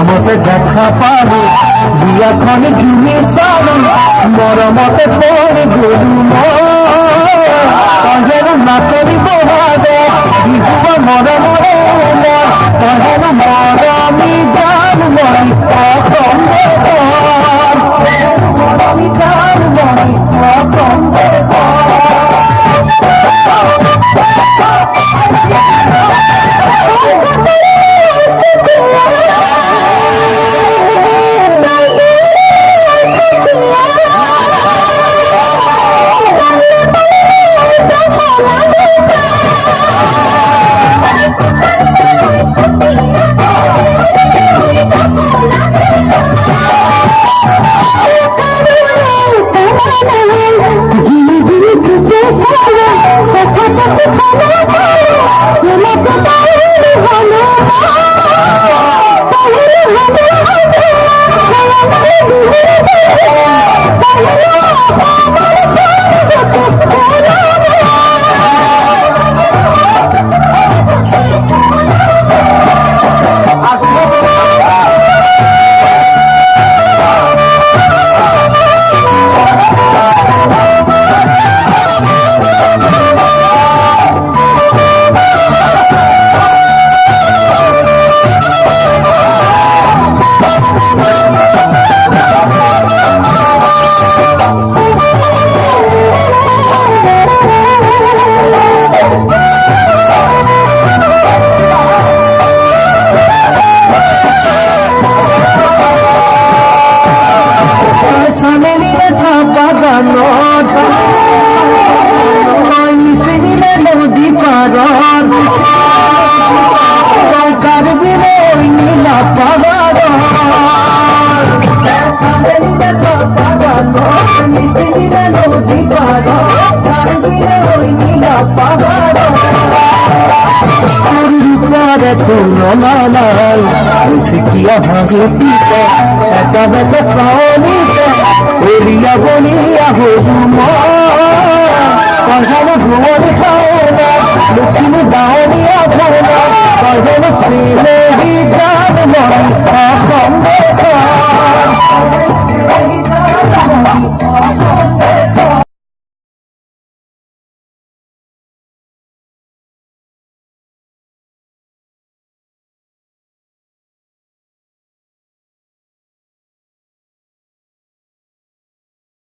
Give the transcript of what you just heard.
মতে দেখা পাবো বিয়াখন ঝুমি সারি মরমতে পড়ে গরু মহের নাচরি বহাদে বিহুব মরমরে তহের মরমি গান মরি অসম্ভে মরমি গান মরি অসম্ভে Sikia hagita, ekabata saonita, eliya boniya hodumo. Kahana bhuwani kaona, lukini daoniya bhona, kahana sile